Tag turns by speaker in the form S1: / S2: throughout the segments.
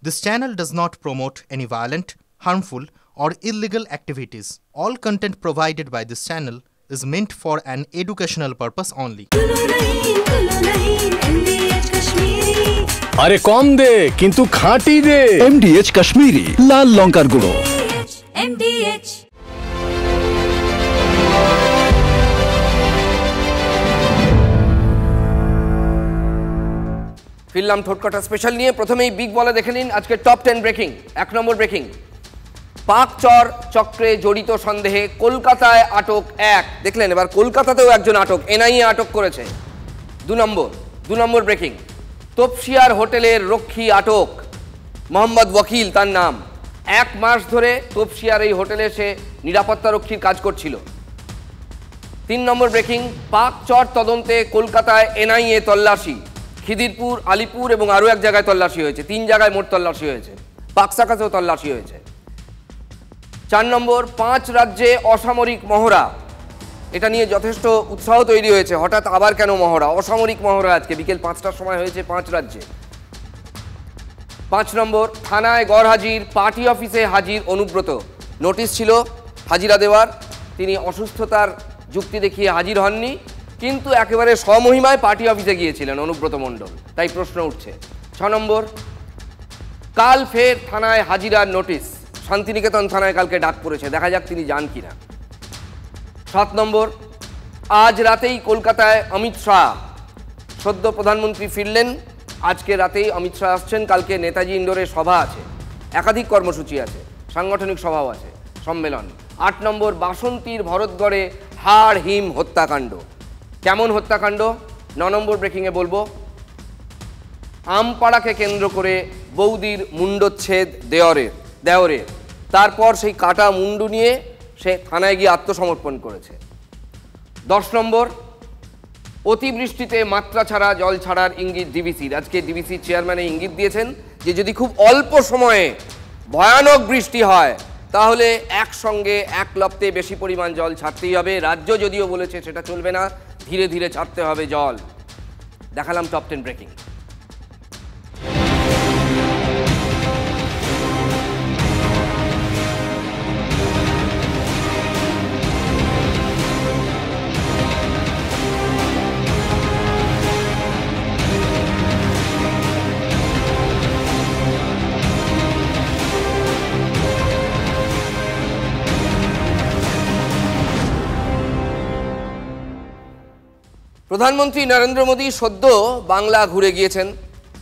S1: This channel does not promote any violent, harmful, or illegal activities. All content provided by this channel is meant for an educational purpose only.
S2: আরে কম দে কিন্তু খাঁটি দে।
S3: MDH Kashmiri লাল লঙ্কার গুঁড়ো।
S4: MDH
S5: ফিরলাম ঠোঁটকাটা special নিয়ে। প্রথমেই big বলে দেখে নিন আজকে টপ 10 ব্রেকিং। 1 নম্বর ব্রেকিং, পাক চর চক্রে জড়িত সন্দেহে কলকাতায় আটক এক। দেখলেন, এবার কলকাতাতেও একজন আটক, এনআইএ আটক করেছে। 2 নম্বর ব্রেকিং, তপসিয়ার হোটেলের রক্ষী আটক, মোহাম্মদ ওয়াকিল তার নাম। 1 মাস ধরে তপসিয়ার এই হোটেলে সে নিরাপত্তা রক্ষীর কাজ করছিল। 3 নম্বর ব্রেকিং, পাক চর তদন্তে কলকাতায় এনআইএ তল্লাশি, খিদিরপুর, আলিপুর এবং আরও এক জায়গায় তল্লাশি হয়েছে। 3 জায়গায় মোট তল্লাশি হয়েছে। পাকসাকাতেও তল্লাশি হয়েছে। 4 নম্বর, 5 রাজ্যে অসামরিক মহড়া। এটা নিয়ে যথেষ্ট উৎসাহ তৈরি হয়েছে। হঠাৎ আবার কেন মহড়া? অসামরিক মহড়া আজকে বিকেল 5টার সময় হয়েছে 5 রাজ্যে। 5 নম্বর, থানায় গড়হাজির, পার্টি অফিসে হাজির অনুব্রত। নোটিশ ছিল হাজিরা দেওয়ার, তিনি অসুস্থতার যুক্তি দেখিয়ে হাজির হননি, কিন্তু একেবারে স্বমহিমায় পার্টি অফিসে গিয়েছিলেন অনুব্রত মণ্ডল, তাই প্রশ্ন উঠছে। 6 নম্বর, কাল ফের থানায় হাজিরার নোটিশ। শান্তিনিকেতন থানায় কালকে ডাক পড়েছে, দেখা যাক তিনি যান কিনা। 7 নম্বর, আজ রাতেই কলকাতায় অমিত শাহ। সদ্য প্রধানমন্ত্রী ফিরলেন, আজকে রাতেই অমিত শাহ আসছেন। কালকে নেতাজি ইন্ডোরে সভা আছে, একাধিক কর্মসূচি আছে, সাংগঠনিক সভাও আছে, সম্মেলন। 8 নম্বর, বাসন্তীর ভরতগড়ে হাড় হিম হত্যাকাণ্ড। কেমন হত্যাকাণ্ড? 9 নম্বর ব্রেকিংয়ে বলবো। আমপাড়াকে কেন্দ্র করে বৌদির মুন্ডচ্ছেদ দেওরের, তারপর সেই কাটা মুন্ডু নিয়ে সে থানায় গিয়ে আত্মসমর্পণ করেছে। 10 নম্বর, অতিবৃষ্টিতে মাত্রা ছাড়া জল ছাড়ার ইঙ্গিত ডিবিসির। আজকে ডিবিসির চেয়ারম্যান ইঙ্গিত দিয়েছেন যে যদি খুব অল্প সময়ে ভয়ানক বৃষ্টি হয় তাহলে একসঙ্গে এক লপ্তে বেশি পরিমাণ জল ছাড়তেই হবে। রাজ্য যদিও বলেছে সেটা চলবে না, ধীরে ধীরে ছাড়তে হবে জল। দেখালাম টপ 10 ব্রেকিং। প্রধানমন্ত্রী নরেন্দ্র মোদী সদ্য বাংলা ঘুরে গিয়েছেন।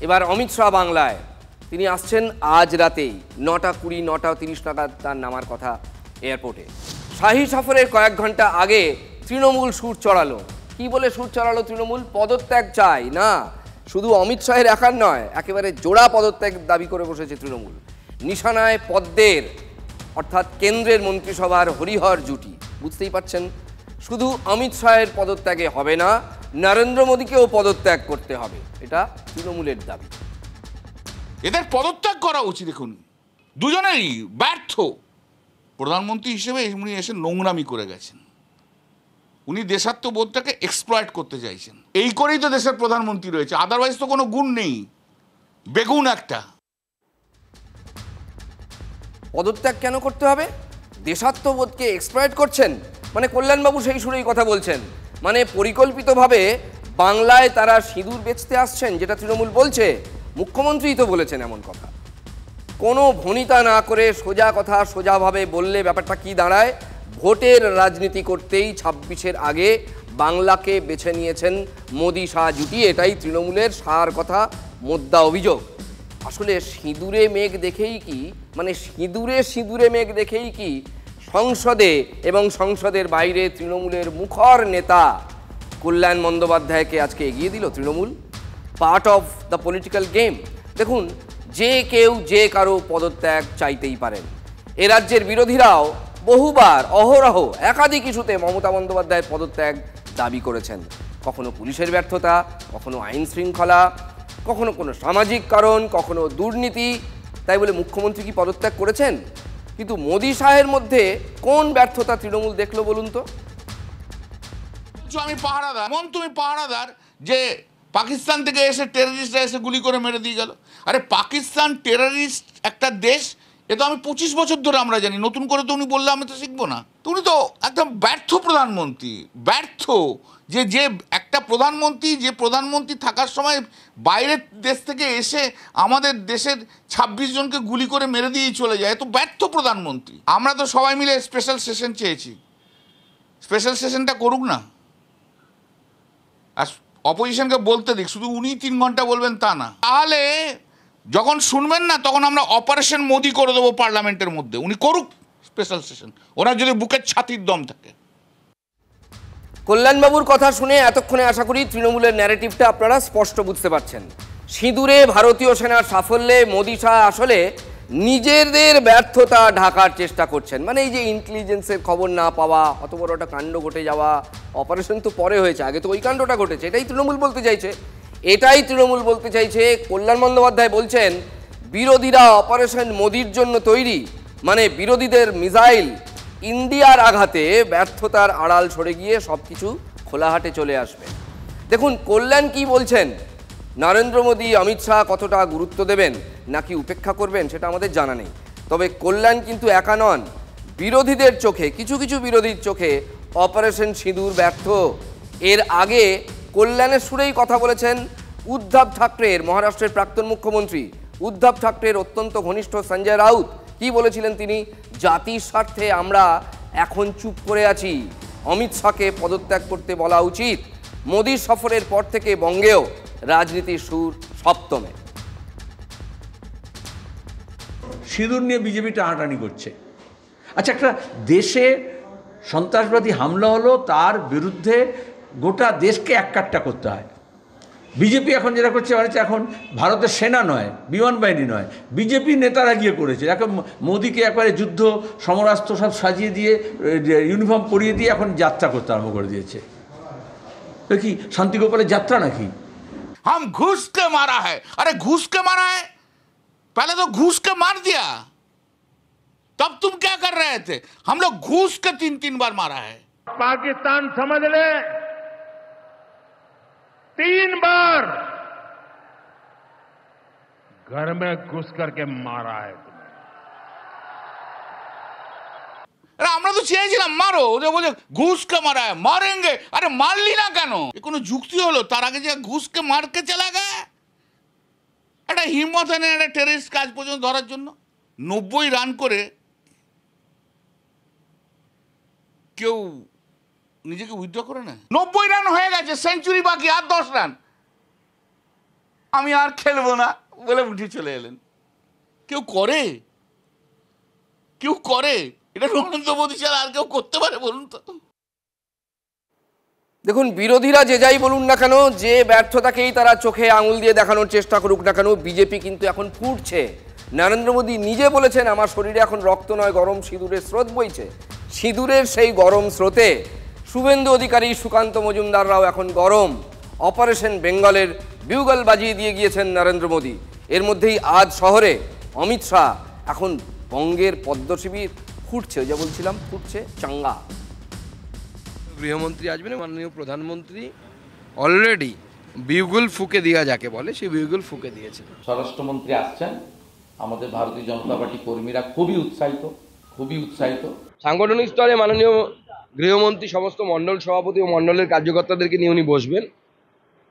S5: এবার অমিত শাহ বাংলায়, তিনি আসছেন আজ রাতেই 9:20, 9:30 নাগাদ তার নামার কথা এয়ারপোর্টে। শাহী সফরের কয়েক ঘন্টা আগে তৃণমূল সুর চড়ালো। কি বলে সুর চড়ালো তৃণমূল? পদত্যাগ চাই না, শুধু অমিত শাহের একার নয়, একেবারে জোড়া পদত্যাগ দাবি করে বসেছে তৃণমূল। নিশানায় পদ্মের, অর্থাৎ কেন্দ্রের মন্ত্রিসভার হরিহর জুটি। বুঝতেই পারছেন, শুধু অমিত শাহের পদত্যাগে হবে না, নরেন্দ্র মোদীকেও পদত্যাগ করতে হবে, এটা তৃণমূলের দাবি।
S6: এদের পদত্যাগ করা উচিত। দেখুন, দুজনেরই ব্যর্থ। প্রধানমন্ত্রী হিসেবে উনি এসে নোংরামি করে গেছেন, উনি দেশাত্মবোধটাকে এক্সপ্লয়েট করতে চাইছেন। এই করেই তো দেশের প্রধানমন্ত্রী রয়েছে, আদারওয়াইজ তো কোনো গুণ নেই, বেগুন একটা।
S5: পদত্যাগ কেন করতে হবে? দেশাত্মবোধকে এক্সপ্লয়েট করছেন মানে কল্যাণবাবু সেই সুরেই কথা বলছেন, মানে পরিকল্পিতভাবে বাংলায় তারা সিঁদুর বেচতে আসছেন, যেটা তৃণমূল বলছে। মুখ্যমন্ত্রীই তো বলেছেন এমন কথা। কোনো ভনিতা না করে সোজা কথা সোজাভাবে বললে ব্যাপারটা কি দাঁড়ায়? ভোটের রাজনীতি করতেই 26-এর আগে বাংলাকে বেছে নিয়েছেন মোদি শাহ জুটি, এটাই তৃণমূলের সার কথা, মোদ্দা অভিযোগ। আসলে সিঁদুরে মেঘ দেখেই কি, মানে সিঁদুরে মেঘ দেখেই কি সংসদে এবং সংসদের বাইরে তৃণমূলের মুখর নেতা কল্যাণ বন্দ্যোপাধ্যায়কে আজকে এগিয়ে দিল Trinamool? Part of the political game. দেখুন, যে কেউ যে কারো পদত্যাগ চাইতেই পারেন। এ রাজ্যের বিরোধীরাও বহুবার অহরহ একাধিক ইস্যুতে মমতা বন্দ্যোপাধ্যায়ের পদত্যাগ দাবি করেছেন। কখনো পুলিশের ব্যর্থতা, কখনো আইন শৃঙ্খলা, কখনো কোনো সামাজিক কারণ, কখনো দুর্নীতি। তাই বলে মুখ্যমন্ত্রী কি পদত্যাগ করেছেন? কিন্তু মোদি শাহের মধ্যে কোন ব্যর্থতা তৃণমূল দেখলো বলুন তো?
S6: আমি পাহারাদার, তুমি পাহারাদার যে পাকিস্তান থেকে এসে টেররিস্টরা এসে গুলি করে মেরে দিয়ে গেল। আরে পাকিস্তান টেররিস্ট একটা দেশ, এ তো আমি 25 বছর ধরে আমরা জানি, নতুন করে তো উনি বললে আমি তো শিখবো না। উনি তো একদম ব্যর্থ প্রধানমন্ত্রী, ব্যর্থ। যে একটা প্রধানমন্ত্রী থাকার সময় বাইরের দেশ থেকে এসে আমাদের দেশের 26 জনকে গুলি করে মেরে দিয়ে চলে যায়, এ তো ব্যর্থ প্রধানমন্ত্রী। আমরা তো সবাই মিলে স্পেশাল সেশন চেয়েছি, স্পেশাল সেশনটা করুক না, আর অপোজিশনকে বলতে দিক, শুধু উনি 3 ঘন্টা বলবেন তা না। তাহলে যখন শুনবেন না তখন আমরা অপারেশন মোদি করে দেবো পার্লামেন্টের মধ্যে। উনি করুক স্পেশাল সেশন, ওনার যদি বুকের ছাতির দম থাকে।
S5: কল্যাণবাবুর কথা শুনে এতক্ষণে আশা করি তৃণমূলের ন্যারেটিভটা আপনারা স্পষ্ট বুঝতে পারছেন। সিঁদুরে ভারতীয় সেনার সাফল্যে মোদি শাহ আসলে নিজেদের ব্যর্থতা ঢাকার চেষ্টা করছেন। মানে এই যে ইন্টেলিজেন্সের খবর না পাওয়া, অত বড় একটা কাণ্ড ঘটে যাওয়া, অপারেশন তো পরে হয়েছে, আগে তো ওই কাণ্ডটা ঘটেছে, এটাই তৃণমূল বলতে চাইছে। কল্যাণ বন্দ্যোপাধ্যায় বলছেন বিরোধীরা অপারেশন মোদির জন্য তৈরি, মানে বিরোধীদের মিসাইল ইন্ডিয়ার আঘাতে ব্যর্থতার আড়াল সরে গিয়ে সব কিছু খোলাহাটে চলে আসবে। দেখুন কল্যাণ কি বলছেন, নরেন্দ্র মোদী অমিত শাহ কতটা গুরুত্ব দেবেন নাকি উপেক্ষা করবেন সেটা আমাদের জানা নেই। তবে কল্যাণ কিন্তু একা নন, বিরোধীদের চোখে, কিছু বিরোধীর চোখে অপারেশন সিঁদুর ব্যর্থ। এর আগে কল্যাণের সুরেই কথা বলেছেন উদ্ধব ঠাকরের, মহারাষ্ট্রের প্রাক্তন মুখ্যমন্ত্রী উদ্ধব ঠাকরের অত্যন্ত ঘনিষ্ঠ সঞ্জয় রাউত। কি বলেছিলেন তিনি, জাতির স্বার্থে আমরা এখন চুপ করে আছি, অমিত শাহকে পদত্যাগ করতে বলা উচিত। মোদির সফরের পর থেকে বঙ্গেও রাজনীতির সুর সপ্তমে।
S7: সিঁদুর নিয়ে বিজেপি টানাটানি করছে। আচ্ছা, একটা দেশে সন্ত্রাসবাদী হামলা হলো, তার বিরুদ্ধে গোটা দেশকে এককাট্টা করতে হয়। বিজেপি এখন যেটা করছে এখন ভারতের সেনা নয়, বিমান বাহিনী নয়, বিজেপি নেতারা গিয়ে করেছে। এখন মোদিকে একবারে যুদ্ধ সমরাস্ত্র সব সাজিয়ে দিয়ে, ইউনিফর্ম পরিয়ে দিয়ে এখন যাত্রা করতে আরম্ভ করে দিয়েছে। কি শান্তিগোপালের যাত্রা নাকি?
S6: हम घूस के मारा है। अरे घूस के मारा है, पहले तो घूस के मार दिया, तब तुम क्या कर रहे थे? हम लोग घूस के 3 बार मारा है।
S2: पाकिस्तान समझ ले, 3 बार घर में घुस करके मारा है तुम्हें।
S6: अरे আমরা তো চেয়েছিলাম মারো, ওদের বলে ঘুষকে মারা হয়, মারেঙ্গে। আরে মারলি না কেন? এ কোনো যুক্তি হলো? তার আগে যে ঘুষকে মারকে চলা গে, একটা হিম্মত এনে একটা টেররিস্ট কাজ পর্যন্ত ধরার জন্য 90 রান করে কেউ নিজেকে উইথড্র করে না। 90 রান হয়ে গেছে, সেঞ্চুরি বাকি, আর 10 রান, আমি আর খেলবো না বলে উঠে চলে এলেন। কেউ করে এটা নরেন্দ্র মোদী ছাড়া আর কেউ করতে পারে বলুন তো?
S5: দেখুন, বিরোধীরা যে যাই বলুন না কেন, যে ব্যর্থতাকেই তারা চোখে আঙুল দিয়ে দেখানোর চেষ্টা করুক না কেন, বিজেপি কিন্তু এখন ফুটছে। নরেন্দ্র মোদী নিজে বলেছেন আমার শরীরে এখন রক্ত নয়, গরম সিঁদুরের স্রোত বইছে। সিঁদুরের সেই গরম স্রোতে শুভেন্দু অধিকারী, সুকান্ত মজুমদাররাও এখন গরম। অপারেশন বেঙ্গলের বিউগল বাজিয়ে দিয়ে গিয়েছেন নরেন্দ্র মোদী। এর মধ্যেই আজ শহরে অমিত শাহ, এখন বঙ্গের পদ্ম শিবির ফুটছে, যা বলছিলাম ফুটছে চাঙ্গা।
S8: গৃহমন্ত্রী আসবেন, মাননীয় প্রধানমন্ত্রী অলরেডি বিউগুল ফুঁকে দেওয়া যাকে বলে, সেই বিউগুল ফুঁকে দিয়েছে।
S9: স্বরাষ্ট্রমন্ত্রী আসছেন, আমাদের ভারতীয় জনতা পার্টি কর্মীরা খুবই উৎসাহিত।
S8: সাংগঠনিক স্তরে মাননীয় গৃহমন্ত্রী সমস্ত মণ্ডল সভাপতি ও মণ্ডলের কার্যকর্তাদেরকে নিয়ে উনি বসবেন।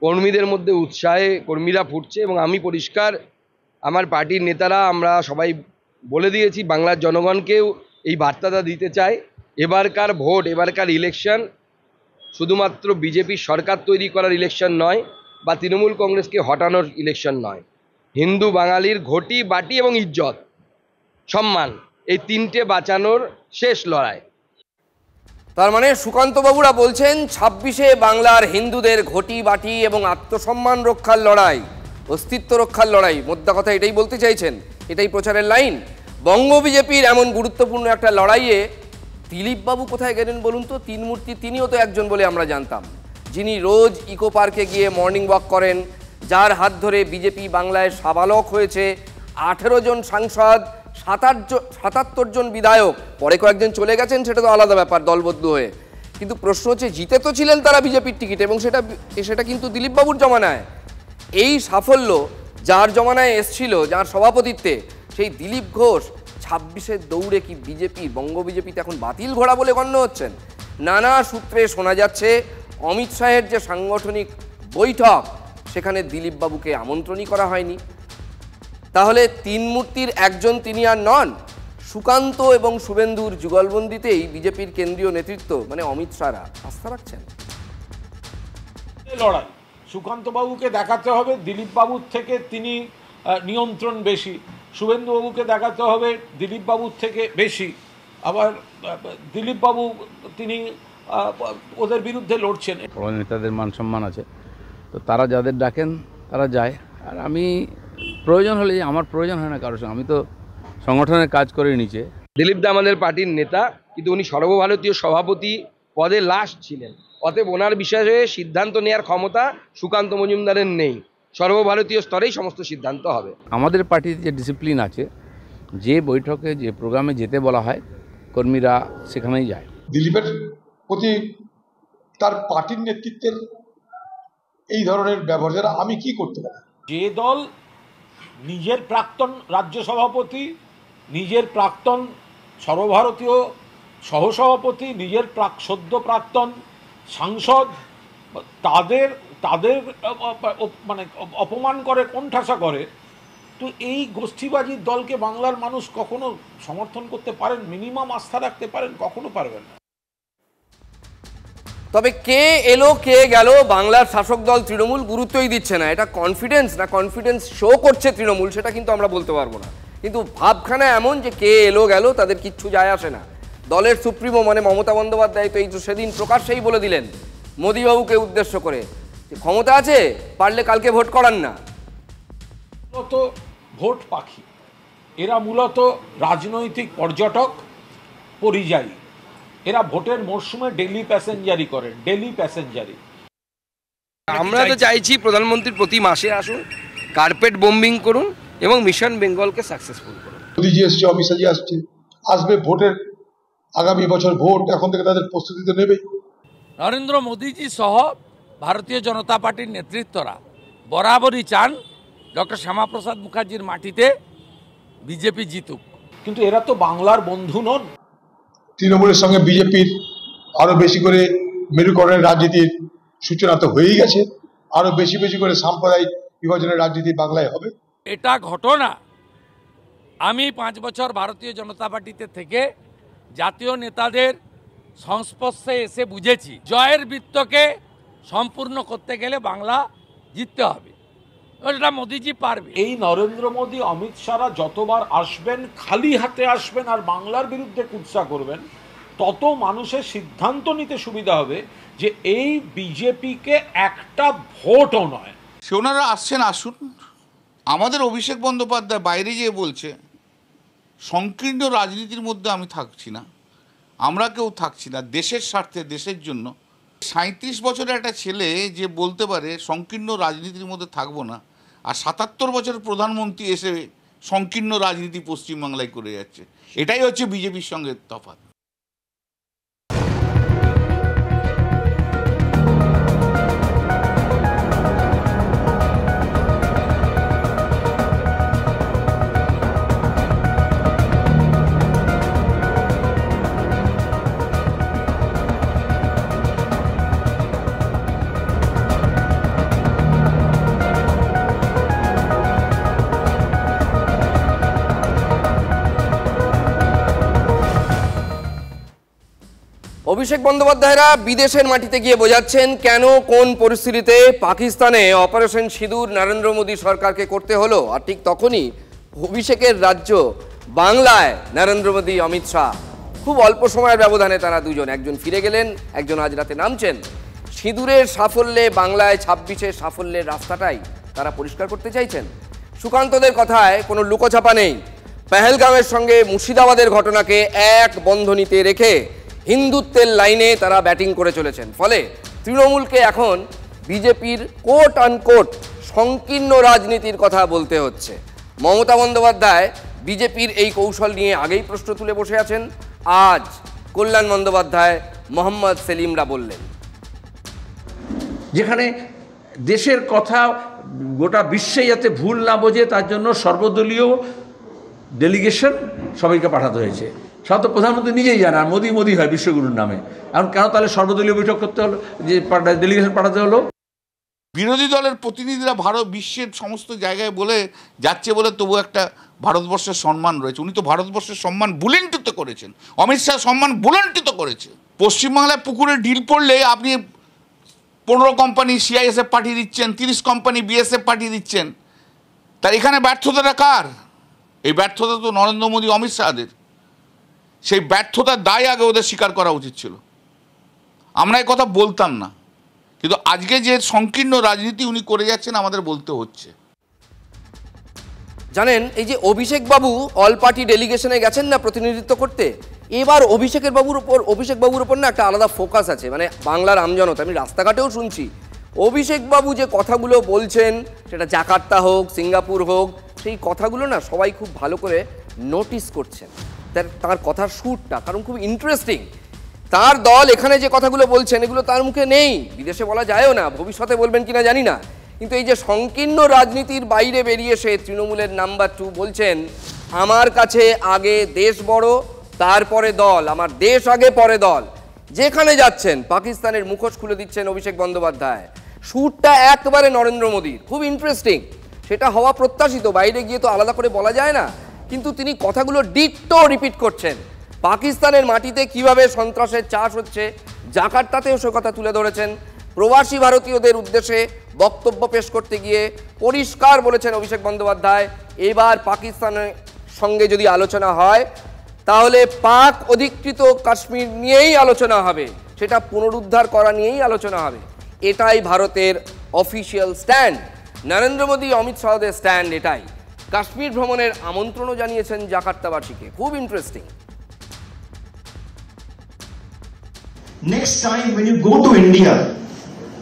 S8: কর্মীদের মধ্যে উৎসাহে কর্মীরা ফুটছে এবং আমি পরিষ্কার, আমার পার্টির নেতারা আমরা সবাই বলে দিয়েছি, বাংলার জনগণকেও এই বার্তাটা দিতে চাই, এবারকার ভোট, এবারকার ইলেকশন শুধুমাত্র বিজেপির সরকার তৈরি করার ইলেকশন নয়, বা তৃণমূল কংগ্রেসকে হটানোর ইলেকশন নয়। হিন্দু বাঙালির ঘটি বাটি এবং ইজ্জত সম্মান, এই 3টে বাঁচানোর শেষ লড়াই।
S5: তার মানে সুকান্তবাবুরা বলছেন 26-এ বাংলার হিন্দুদের ঘটি বাটি এবং আত্মসম্মান রক্ষার লড়াই, অস্তিত্ব রক্ষার লড়াই। মোদ্দা কথা এটাই বলতে চাইছেন, এটাই প্রচারের লাইন। বঙ্গ বিজেপির এমন গুরুত্বপূর্ণ একটা লড়াইয়ে দিলীপবাবু কোথায় গেলেন বলুন তো? তিন মূর্তি, তিনিও তো একজন বলে আমরা জানতাম, যিনি রোজ ইকো পার্কে গিয়ে মর্নিং ওয়াক করেন, যার হাত ধরে বিজেপি বাংলায় সাবালক হয়েছে 18 জন সাংসদ, 77 জন বিধায়ক, পরে কয়েকজন চলে গেছেন সেটা তো আলাদা ব্যাপার দলবদ্ধ হয়ে, কিন্তু প্রশ্ন হচ্ছে জিতে তো ছিলেন তারা বিজেপির টিকিট, এবং সেটা কিন্তু দিলীপ বাবুর জমানায়। এই সাফল্য যার জমানায় এসছিল, যার সভাপতিত্বে, সেই দিলীপ ঘোষ 26-এর দৌড়ে কি বিজেপি, বঙ্গ বিজেপিতে এখন বাতিল ঘোড়া বলে গণ্য হচ্ছেন? নানা সূত্রে শোনা যাচ্ছে অমিত শাহের যে সাংগঠনিক বৈঠক, সেখানে দিলীপ বাবুকে আমন্ত্রণই করা হয়নি। তাহলে তিন মূর্তির একজন তিনি আর নন। সুকান্ত এবং শুভেন্দুর যুগলবন্দিতেই বিজেপির কেন্দ্রীয় নেতৃত্ব মানে অমিত শাহরা আস্থা রাখছেন।
S10: লড়াই সুকান্ত বাবুকে দেখাতে হবে দিলীপ বাবুর থেকে তিনি নিয়ন্ত্রণ বেশি, শুভেন্দু বাবুকে দেখাতে হবে দিলীপ বাবুর থেকে বেশি, আবার দিলীপ বাবু তিনি ওদের বিরুদ্ধে লড়ছেন।
S8: বড় নেতাদের মান সম্মান আছে, তো তারা যাদের ডাকেন তারা যায়। আর আমি প্রয়োজন হলে, আমার প্রয়োজন হয় না কারোর সঙ্গে, আমি তো সংগঠনের কাজ করে নিচে। দিলীপ দা আমাদের পার্টির নেতা, কিন্তু উনি সর্বভারতীয় সভাপতি পদে লাস্ট ছিলেন, অতএব ওনার বিষয়ে সিদ্ধান্ত নেওয়ার ক্ষমতা সুকান্ত মজুমদারের নেই। সর্বভারতীয় স্তরেই সমস্ত সিদ্ধান্ত হবে। আমাদের পার্টির যে ডিসিপ্লিন আছে, যে বৈঠকে যে প্রোগ্রামে যেতে বলা হয় কর্মীরা সেখানেই যায়।
S11: দিলীপের প্রতি তার পার্টির নেতৃত্বের এই ধরনের ব্যবহার আমি কি করতে পারি?
S10: যে দল নিজের প্রাক্তন রাজ্য সভাপতি, নিজের প্রাক্তন সর্বভারতীয় সহসভাপতি, নিজের সদ্য প্রাক্তন সাংসদ, তাদের মানে অপমান করে, কোণঠাসা করে, তো এই গোষ্ঠীবাজির দলকে বাংলার মানুষ কখনো সমর্থন করতে পারেন? মিনিমাম আস্থা রাখতে পারেন? কখনো পারবেন না।
S5: তবে কে এলো কে গেল বাংলার শাসক দল তৃণমূল গুরুত্বই দিচ্ছে না। এটা কনফিডেন্স না কনফিডেন্স শো করছে তৃণমূল, সেটা কিন্তু আমরা বলতে পারবো না। কিন্তু ভাবখানা এমন যে কে এলো গেল তাদের কিচ্ছু যায় আসে না। দলের সুপ্রিমো মানে মমতা বন্দ্যোপাধ্যায় তো এই তো সেদিন প্রকাশ্যেই বলে দিলেন মোদিবাবুকে উদ্দেশ্য করে, যে ক্ষমতা আছে, পারলে কালকে ভোট করান না।
S10: মূলত ভোট পাখি এরা, মূলত রাজনৈতিক পর্যটক, পরিযায়ী। এরা ভোটের মরশুমে ডেলি প্যাসেঞ্জারি করেন, ডেলি প্যাসেঞ্জারি।
S8: আমরা তো চাইছি প্রধানমন্ত্রীর প্রতি মাসে আসুন, কার্পেট বোম্বিং করুন এবং মিশন বেঙ্গলকে সাকসেসফুল করুন।
S11: মোদিজি এসছে, অমিত শাহজি আসবে ভোটের, আগামী বছর ভোট, এখন থেকে তাদের প্রস্তুতি তো নেবে।
S12: নরেন্দ্র মোদীজি সহ ভারতীয় জনতা পার্টির নেতৃত্বরা বরাবরই চান ডক্টর শ্যামাপ্রসাদ মুখার্জির মাটিতে বিজেপি জিতুক,
S10: কিন্তু এরা তো বাংলার বন্ধু নন।
S11: তৃণমূলের সঙ্গে বিজেপির আরো বেশি করে মেরুকরণের রাজনীতির সূচনা তো হয়েই গেছে, আরো বেশি বেশি করে সাম্প্রদায়িক বিভাজনের রাজনীতি বাংলায় হবে।
S12: এটা ঘটনা। আমি 5 বছর ভারতীয় জনতা পার্টিতে থেকে জাতীয় নেতাদের সংস্পর্শে এসে বুঝেছি, জয়ের বৃত্তকে সম্পূর্ণ করতে গেলে বাংলা জিততে হবে, এটা মোদিজি পারবে।
S10: এই নরেন্দ্র মোদী, অমিত শাহরা যতবার আসবেন খালি হাতে আসবেন আর বাংলার বিরুদ্ধে কুৎসা করবেন, তত মানুষের সিদ্ধান্ত নিতে সুবিধা হবে যে এই বিজেপিকে একটা ভোটও নয়।
S6: সে ওনারা আসছেন, আসুন। আমাদের অভিষেক বন্দ্যোপাধ্যায় বাইরে গিয়ে বলছে সংকীর্ণ রাজনীতির মধ্যে আমি থাকছি না, আমরা কেউ থাকছি না, দেশের স্বার্থে, দেশের জন্য। 37 বছরের একটা ছেলে যে বলতে পারে সংকীর্ণ রাজনীতির মধ্যে থাকবো না, আর 77 বছরের প্রধানমন্ত্রী এসে সংকীর্ণ রাজনীতি পশ্চিমবাংলায় করে যাচ্ছে, এটাই হচ্ছে বিজেপির সঙ্গে তফাৎ।
S5: অভিষেক বন্দ্যোপাধ্যায়রা বিদেশের মাটিতে গিয়ে বোঝাচ্ছেন কেন কোন পরিস্থিতিতে পাকিস্তানে অপারেশন সিঁদুর নরেন্দ্র মোদী সরকারকে করতে হলো। আর ঠিক তখনই অভিষেকের রাজ্য বাংলায় নরেন্দ্র মোদী, অমিত শাহ, খুব অল্প সময়ের ব্যবধানে তারা দুজন, একজন ফিরে গেলেন, একজন আজ রাতে নামছেন। সিঁদুরের সাফল্যে বাংলায় 26-এর সাফল্যের রাস্তাটাই তারা পরিষ্কার করতে চাইছেন। সুকান্তদের কথায় কোনো লুকোছাপা নেই। পেহেলগামের সঙ্গে মুর্শিদাবাদের ঘটনাকে এক বন্ধনীতে রেখে হিন্দুত্বের লাইনে তারা ব্যাটিং করে চলেছেন। ফলে তৃণমূলকে এখন বিজেপির কোট আনকোট সংকীর্ণ রাজনীতির কথা বলতে হচ্ছে। মমতা বন্দ্যোপাধ্যায় বিজেপির এই কৌশল নিয়ে আগেই প্রশ্ন তুলে বসে আছেন। আজ কল্যাণ বন্দ্যোপাধ্যায় মোহাম্মদ সেলিমরা বললেন।
S7: যেখানে দেশের কথা গোটা বিশ্বে যাতে ভুল না বোঝে তার জন্য সর্বদলীয় ডেলিগেশন সবাইকে পাঠাতে হয়েছে। সাধারণত প্রধানমন্ত্রী নিজেই জানে, আর মোদি হয় বিশ্বগুরুর নামে। এখন কেন তাহলে সর্বদলীয় বৈঠক করতে হলো, যে ডেলিগেশন পাঠাতে হলো?
S6: বিরোধী দলের প্রতিনিধিরা বিশ্বের সমস্ত জায়গায় বলে যাচ্ছে বলে তবু একটা ভারতবর্ষের সম্মান রয়েছে। উনি তো ভারতবর্ষের সম্মান বুলন্ডিত করেছেন, অমিত শাহ সম্মান বুলন্ডিত করেছে। পশ্চিমবাংলায় পুকুরে ঢিল পড়লে আপনি 15 কোম্পানি সিআইএসএফ পাঠিয়ে দিচ্ছেন, 30 কোম্পানি বিএসএফ পাঠিয়ে দিচ্ছেন। তার এখানে ব্যর্থতাটা কার? এই ব্যর্থতা তো নরেন্দ্র মোদী অমিত শাহদের। সেই ব্যর্থতার দায় আগে ওদের স্বীকার করা উচিত ছিল। আমরা এই কথা বলতাম না, কিন্তু আজকে যে সংকীর্ণ রাজনীতি উনি করে যাচ্ছেন আমাদের বলতে হচ্ছে।
S5: জানেন, এই যে অভিষেক বাবু অল পার্টি ডেলিগেশনে গেছেন না প্রতিনিধিত্ব করতে, এবার অভিষেক বাবুর উপর না একটা আলাদা ফোকাস আছে। মানে বাংলার আমজনতা, আমি রাস্তাঘাটেও শুনছি অভিষেক বাবু যে কথাগুলো বলছেন, সেটা জাকার্তা হোক সিঙ্গাপুর হোক, সেই কথাগুলো না সবাই খুব ভালো করে নোটিস করছেন। তার কথার সুরটা কারণ খুব ইন্টারেস্টিং। তার দল এখানে যে কথাগুলো বলছেন এগুলো তার মুখে নেই, বিদেশে বলা যায়ও না, ভবিষ্যতে বলবেন কিনা জানি না। কিন্তু এই যে সংকীর্ণ রাজনীতির বাইরে বেরিয়ে এসে তৃণমূলের নাম্বার 2 বলছেন, আমার কাছে আগে দেশ বড়, তারপরে দল, আমার দেশ আগে পরে দল। যেখানে যাচ্ছেন পাকিস্তানের মুখোশ খুলে দিচ্ছেন অভিষেক বন্দ্যোপাধ্যায়। সুরটা একবারে নরেন্দ্র মোদীর, খুব ইন্টারেস্টিং। সেটা হওয়া প্রত্যাশিত, বাইরে গিয়ে তো আলাদা করে বলা যায় না। কিন্তু তিনি কথাগুলো ডিট্টো রিপিট করছেন। পাকিস্তানের মাটিতে কিভাবে সন্ত্রাসের চাষ হচ্ছে, জাকার্তাতেও সে কথা তুলে ধরেছেন। প্রবাসী ভারতীয়দের উদ্দেশ্যে বক্তব্য পেশ করতে গিয়ে পরিষ্কার বলেছেন অভিষেক বন্দ্যোপাধ্যায়, এবার পাকিস্তানের সঙ্গে যদি আলোচনা হয় তাহলে পাক অধিকৃত কাশ্মীর নিয়েই আলোচনা হবে, সেটা পুনরুদ্ধার করা নিয়েই আলোচনা হবে। এটাই ভারতের অফিসিয়াল স্ট্যান্ড। নরেন্দ্র মোদী অমিত শাহদের স্ট্যান্ড এটাই। কাশ্মীর ভ্রমণের আমন্ত্রণও জানিয়েছেন জাকার্তাবাসীকে, খুব interesting.
S13: Next time when you go to India,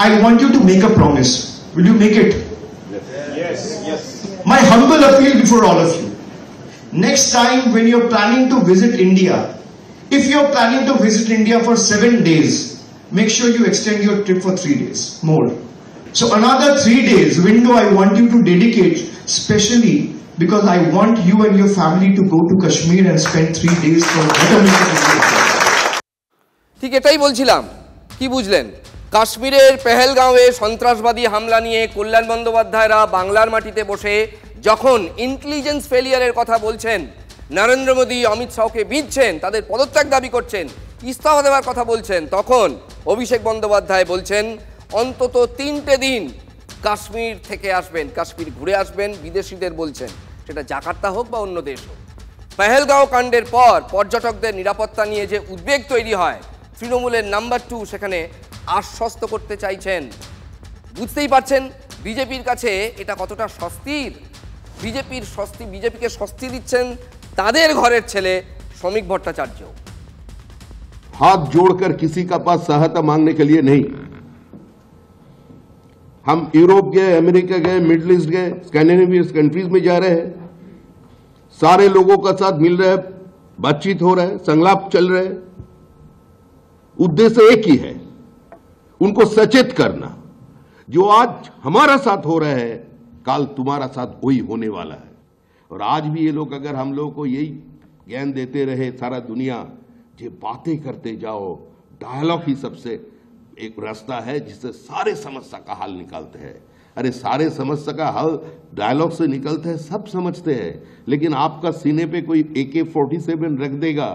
S13: I want you to make a promise. Will you make it? Yes. My humble appeal before all of you. Next time when you're planning to visit India, if you're planning to visit India for 7 days, make sure you extend your trip for 3 days more. So another 3 days window I want you to dedicate specially, because I want you and your family to go to Kashmir and spend 3 days for betterment of India.
S5: ঠিক এটাই বলছিলাম। কি বুঝলেন? কাশ্মীরের পেহেলগাঁওয়ে সন্ত্রাসবাদী হামলা নিয়ে কল্যাণ বন্দ্যোপাধ্যায়রা বাংলার মাটিতে বসে যখন ইন্টেলিজেন্স ফেলিয়ারের কথা বলছেন, নরেন্দ্র মোদী অমিত শাহকে বিঁধছেন, তাদের পদত্যাগ দাবি করছেন, ইস্তফা দেওয়ার কথা বলছেন, তখন অভিষেক বন্দ্যোপাধ্যায় বলছেন অন্তত 3টে দিন কাশ্মীর থেকে আসবেন, কাশ্মীর ঘুরে আসবেন। বিদেশিদের বলছেন, সেটা জাকার্তা হোক বা অন্য দেশ হোক। পেহেলগাঁও কাণ্ডের পর পর্যটকদের নিরাপত্তা নিয়ে যে উদ্বেগ তৈরি হয়, তৃণমূলের নাম্বার 2 সেখানে আশ্বস্ত করতে চাইছেন। বুঝতেই পারছেন বিজেপির কাছে এটা কতটা স্বস্তির। বিজেপিকে স্বস্তি দিচ্ছেন তাদের ঘরের ছেলে শ্রমিক ভট্টাচার্য।
S14: हाथ जोड़कर किसी का पास सहायता मांगने के लिए नहीं। हम यूरोप गए, अमेरिका गए, मिडिल ईस्ट गए, स्कैंडिनेवियन कंट्रीज में जा रहे हैं, सारे लोगों का साथ मिल रहे हैं, बातचीत हो रहा है, संलाप चल रहे हैं। उद्देश्य एक ही है, उनको सचेत करना। जो आज हमारा साथ हो रहा है, कल तुम्हारा साथ वही होने वाला है। और आज भी ये लोग अगर हम लोगों को यही ज्ञान देते रहे, सारा दुनिया जे बातें करते जाओ, डायलॉग ही सबसे एक रास्ता है जिससे सारे समस्या का हल निकालते हैं। अरे सारे समस्या का हल डायलॉग से निकलते हैं, सब समझते हैं, लेकिन आपका सीने पे कोई AK-47 रख देगा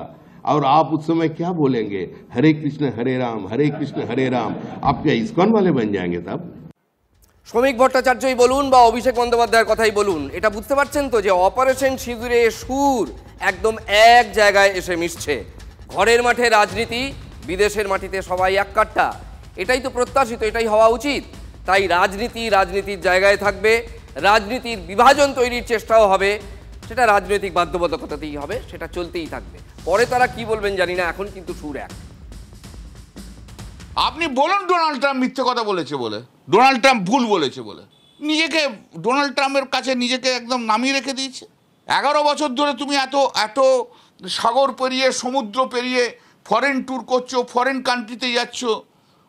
S14: और आप उस समय क्या बोलेंगे, हरे कृष्ण हरे राम, आप क्या इस्कॉन वाले बन जाएंगे तब?
S5: শ্রমিক ভট্টাচার্যই বলুন বা অভিষেক বন্দ্যোপাধ্যায়ের কথাই বলুন, এটা বুঝতে পারছেন তো যে অপারেশন সিঁদুরে সুর একদম এক জায়গায় এসে মিশছে। ঘরের মাঠে রাজনীতি, বিদেশের মাটিতে সবাই এক কাট্টা। এটাই তো প্রত্যাশিত, এটাই হওয়া উচিত। তাই রাজনীতির জায়গায় থাকবে, রাজনীতির বিভাজন তৈরির চেষ্টাও হবে, সেটা রাজনৈতিক বাধ্যবাধকতাতেই হবে, সেটা চলতেই থাকবে। পরে তারা কি বলবেন জানি না, এখন কিন্তু সুর এক।
S6: আপনি বলুন ডোনাল্ড ট্রাম্প মিথ্যে কথা বলেছে বলে, ডোনাল্ড ট্রাম্প ভুল বলেছে বলে, ডোনাল্ড ট্রাম্পের কাছে নিজেকে একদম নামিয়ে রেখে দিয়েছে। 11 বছর ধরে তুমি এত সাগর পেরিয়ে, সমুদ্র পেরিয়ে, ফরেন ট্যুর করছো, ফরেন কান্ট্রিতে যাচ্ছ,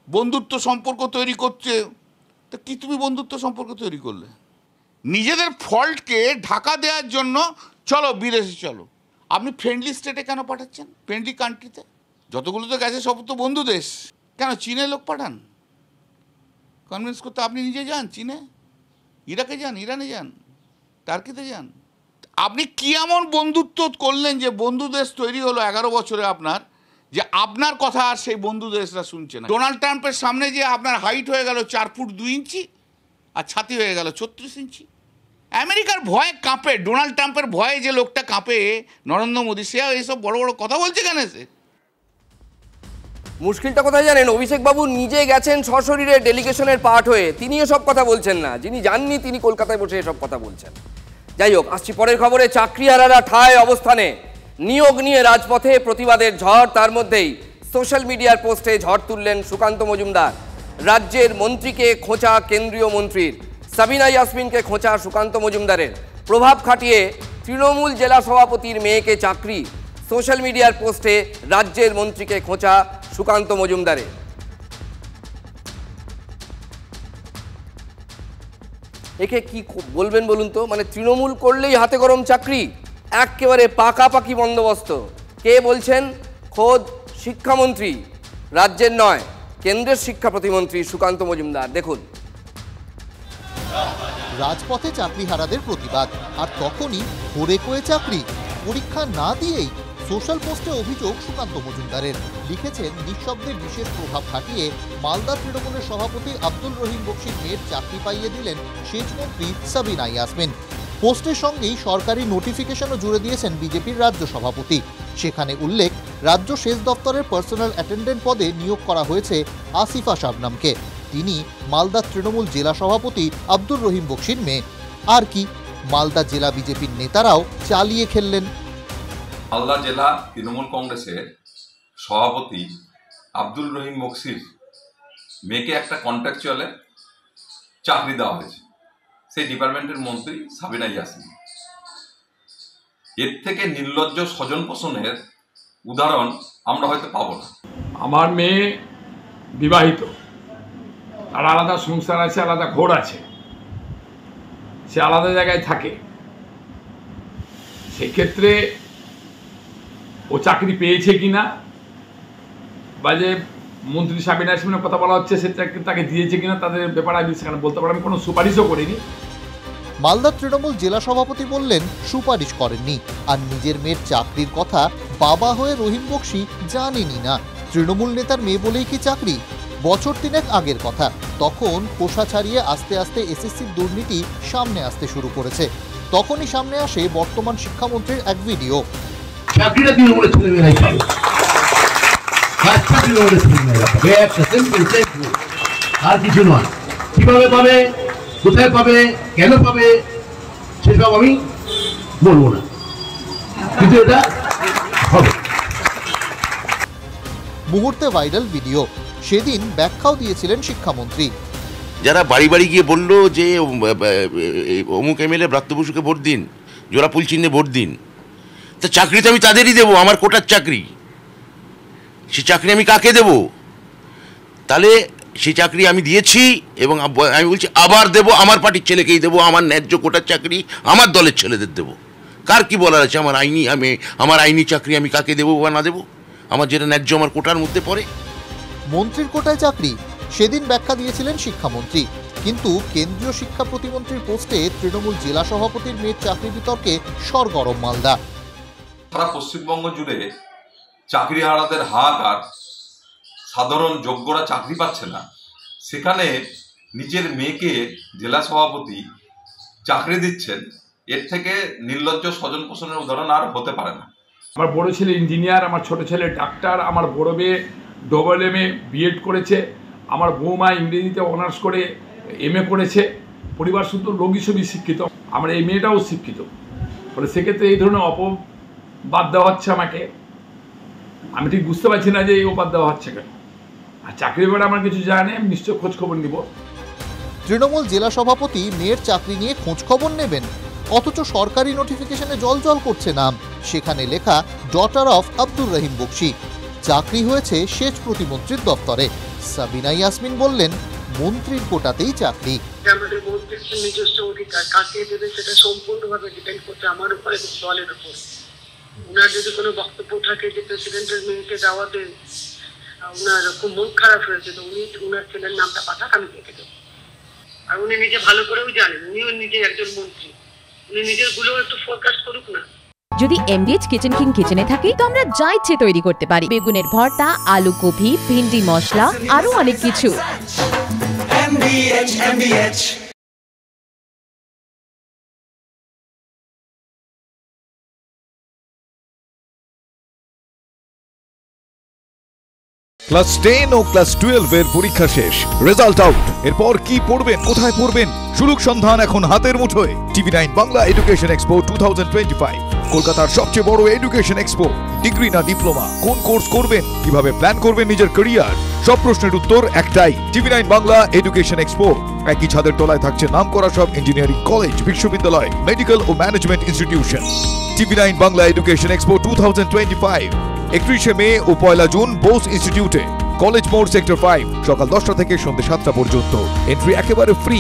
S6: বন্ধুত্ব সম্পর্ক তৈরি করছে। তা কি তুমি বন্ধুত্ব সম্পর্ক তৈরি করলে? নিজেদের ফল্টকে ঢাকা দেওয়ার জন্য চলো বিদেশে চলো। আপনি ফ্রেন্ডলি স্টেটে কেন পাঠাচ্ছেন? ফ্রেন্ডলি কান্ট্রিতে যতগুলো তো গেছে সব তো বন্ধু দেশ, কেন চীনে লোক পাঠান? কনভিন্স করতে আপনি নিজে যান চীনে, ইরাকে যান, ইরানে যান, টার্কিতে যান। আপনি কি এমন বন্ধুত্ব করলেন যে বন্ধু দেশ তৈরি হলো 11 বছরে আপনার, যে আপনার কথা আর সেই বন্ধু দেশরা শুনছে না? ডোনাল্ড ট্রাম্পের সামনে যে আপনার হাইট হয়ে গেল 4 ফুট 2 ইঞ্চি আর ছাতি হয়ে গেল 36 ইঞ্চি। আমেরিকার ভয়ে কাঁপে, ডোনাল্ড ট্রাম্পের ভয়ে যে লোকটা কাঁপে, নরেন্দ্র মোদী, সে এইসব বড় বড় কথা বলছে কেন? সে
S5: মুশকিলটা কোথায় জানেন? অভিষেক বাবু নিজে গেছেন সশরীরে ডেলিগেশনের পার্ট হয়ে, তিনিও সব কথা বলছেন না। যিনি যাননি তিনি কলকাতায় বসে এসব কথা বলছেন। যাই হোক, আসছি পরের খবরে। চাকরিহারারা ঠায় অবস্থানে, নিয়োগ নিয়ে রাজপথে প্রতিবাদের ঝড়। তার মধ্যেই সোশ্যাল মিডিয়ার পোস্টে ঝড় তুললেন সুকান্ত মজুমদার। রাজ্যের মন্ত্রীকে খোঁচা কেন্দ্রীয় মন্ত্রীর, সাবিনা ইয়াসমিনকে খোঁচা সুকান্ত মজুমদারের। প্রভাব খাটিয়ে তৃণমূল জেলা সভাপতির মেয়েকে চাকরি, সোশ্যাল মিডিয়ার পোস্টে রাজ্যের মন্ত্রীকে খোঁচা সুকান্ত মজুমদারের। একে কি বলবেন বলুন তো? মানে তৃণমূল করলেই হাতে গরম চাকরি, একেবারে পাকাপাকি বন্দোবস্ত। কে বলছেন? খোদ শিক্ষামন্ত্রী, রাজ্যের নয় কেন্দ্রের শিক্ষা প্রতিমন্ত্রী সুকান্ত মজুমদার। দেখুন,
S15: রাজপথে চাকরিহারাদের প্রতিবাদ, আর তখনই হরে কয়ে চাকরি। পরীক্ষা না দিয়েই সোশ্যাল পোস্টে অভিযোগ সুকান্ত মজুমদারের। লিখেছেন, নিঃশব্দে বিশেষ প্রভাব খাটিয়ে মালদা তৃণমূলের সভাপতি আব্দুল রহিম বক্সির মেয়ের চাকরি পাইয়ে দিলেন সেচমন্ত্রী সাবিনা ইয়াসমিন। পোস্টের সঙ্গেই সরকারি নোটিফিকেশনও জুড়ে দিয়েছেন বিজেপির রাজ্য সভাপতি। সেখানে উল্লেখ, রাজ্য সেচ দপ্তরের পার্সোনাল অ্যাটেন্ডেন্ট পদে নিয়োগ করা হয়েছে আসিফা শাবনামকে। তিনি মালদা তৃণমূল জেলা সভাপতি আব্দুল রহিম বক্সির মেয়ে। আর কি, মালদা জেলা বিজেপির নেতারাও চালিয়ে খেললেন।
S16: মালদা জেলা তৃণমূল কংগ্রেসের সভাপতি আব্দুল রহিম বক্সির মেয়েকে একটা কন্ট্রাকচুয়ালে চাকরি দেওয়া হয়েছে, সেই ডিপার্টমেন্টের মন্ত্রী সাবিনা ইয়াসমিন। এর থেকে নির্লজ্জ স্বজন পোষণের উদাহরণ আমরা হয়তো পাবো না।
S10: আমার মেয়ে বিবাহিত, আর আলাদা সংসার আছে, আলাদা ঘর আছে, সে আলাদা জায়গায় থাকে। সেক্ষেত্রে ও চাকরি পেয়েছে কিনা, বা যে মন্ত্রী সাবিনা ইয়াসমিনের কথা বলা হচ্ছে সে চাকরি তাকে দিয়েছে কিনা, তাদের ব্যাপারে আমি সেখানে বলতে পারি। আমি কোনো সুপারিশও করিনি।
S15: মালদা তৃণমূল জেলা সভাপতি বললেন, সুপারিশ করেননি। আর নিজের মেয়ের চাকরির কথা বাবা হয়ে রহিম বক্সি জানেনই না। তৃণমূল নেতার মেয়ে বলেই কি চাকরি? বছর 3 আগের কথা, তখন কোষা ছাড়িয়ে আস্তে আস্তে এসএসসির দুর্নীতি সামনে আসতে শুরু করেছে। তখনই সামনে আসে বর্তমান শিক্ষামন্ত্রীর এক ভিডিও।
S17: চাকরিটা তৃণমূলের ছেলেমেয়েরাই পাবে, তৃণমূলের ছেলেমেয়েরা পাবে, একটা সিম্পল সিম্পল, আর কিছু নয়। কিভাবে পাবে, কোথায় পাবে, কেন পাবে, সেসব আমি বলবো না, কিন্তু এটা হবে।
S15: মুহূর্তে ভাইরাল ভিডিও, সেদিন ব্যাখ্যাও দিয়েছিলেন শিক্ষামন্ত্রী।
S18: যারা বাড়ি বাড়ি গিয়ে বললো যে অমুক এমএলএ ব্রাত্য বসুকে ভোট দিন, জোড়াফুল চিহ্নে ভোট দিন, তা চাকরি তো আমি তাদেরই দেবো, আমার কোটার চাকরি। সে চাকরি আমি কাকে দেব? তাহলে সেই চাকরি আমি দিয়েছি এবং আমি বলছি আবার দেব, আমার পার্টির ছেলেকেই দেবো, আমার ন্যায্য কোটার চাকরি আমার দলের ছেলেদের দেবো। কার কি বলার আছে? আমার আইনি চাকরি আমি কাকে দেবো বা না দেবো, আমার যেটা ন্যায্য আমার কোটার মধ্যে পড়ে।
S15: মন্ত্রীর কোটায় চাকরি, সেদিন ব্যাখ্যা দিয়েছিলেন শিক্ষামন্ত্রী। কিন্তু কেন্দ্রীয় শিক্ষা প্রতিমন্ত্রীর পোস্টে তৃণমূল জেলা সভাপতির মেয়ের চাকরি বিতর্কে সরগরম মালদা।
S16: সারা পশ্চিমবঙ্গ জুড়ে চাকরিহারাদের হাহাকার, সাধারণ যোগ্যরা চাকরি পাচ্ছে না, সেখানে নিজের মেয়েকে জেলা সভাপতি চাকরি দিচ্ছেন, এর থেকে নির্লজ্জ স্বজন পোষণের উদাহরণ আর হতে পারে না।
S10: আমার বড় ছেলে ইঞ্জিনিয়ার, আমার ছোট ছেলে ডাক্তার, আমার বড় মেয়ে AA বিএড করেছে, আমার বৌমা ইংরেজিতে অনার্স করে MA করেছে। পরিবার শুধু রোগী ছবি শিক্ষিত, আমার এই মেয়েটাও শিক্ষিত। ফলে সেক্ষেত্রে এই ধরনের অপবাদ দেওয়া হচ্ছে আমাকে, আমি ঠিক বুঝতে পারছি না যে এই অপবাদ দেওয়া হচ্ছে কেন। আর চাকরি ব্যাপারে আমার কিছু জানা নেই, আমি নিশ্চয় খোঁজ খবর নিব।
S15: তৃণমূল জেলা সভাপতি মেয়ের চাকরি নিয়ে খোঁজ খবর নেবেন, অথচ সরকারি নোটিফিকেশনে জল জল করছে নাম। সেখানে লেখা ডটার অফ আব্দুর রহিম বক্সি। চাকরি হয়েছে সেচ প্রতিমন্ত্রীর দপ্তরে। সাবিনা ইয়াসমিন বললেন, মন্ত্রীর কোটাতেই চাকরি।
S19: আমাদের মন্ত্রীর নিজস্ব অধিকার, কাকে দেবে সেটা সম্পূর্ণভাবে ডিপেন্ড করছে আমার উপরে, দলের উপর। উনার যদি কোনো বক্তব্য থাকে যে প্রেসিডেন্টের মেয়েকে দেওয়া দেন, উনার খুব মন খারাপ হয়েছে, তো উনি উনার ছেলের নামটা পাঠাক, আমি দেখে দেবো। আর উনি নিজে ভালো করেও জানেন, উনিও নিজে একজন মন্ত্রী, উনি নিজের গুলো একটু ফোরকাস্ট করুক না।
S20: যদি MDH কিচেন কিং কিচেনে থাকি তো আমরা যা ইচ্ছে তৈরি করতে পারি। বেগুনের ভর্তা, আলু কপি, ভিন্ডি মশলা, আরো অনেক কিছু। MDH
S21: ক্লাস 10 ও ক্লাস 12 এর পরীক্ষা শেষ, রেজাল্ট আউট। এরপর কি পড়বেন, কোথায় পড়বেন, সুলুক সন্ধান এখন হাতের মুঠোয়। TV9 বাংলা এডুকেশন এক্সপো 2025, কলকাতার সবচেয়ে বড় এডুকেশন এক্সপো। ডিগ্রি না ডিপ্লোমা, কোন কোর্স করবেন, কিভাবে প্ল্যান করবেন নিজের ক্যারিয়ার, সব প্রশ্নের উত্তর একটাই। TV9 Bangla education expo. একই ছাদের তলায় থাকছে নামকরা সব ইঞ্জিনিয়ারিং কলেজ, বিশ্ববিদ্যালয়, মেডিকেল ও management institution. TV9 Bangla education expo 2025, 31 মে ও 1 জুন বোস ইনস্টিটিউটে, কলেজ মোড়, সেক্টর 5, সকাল 10টা থেকে সন্ধ্যে 7টা পর্যন্ত। এন্ট্রি একেবারে ফ্রি।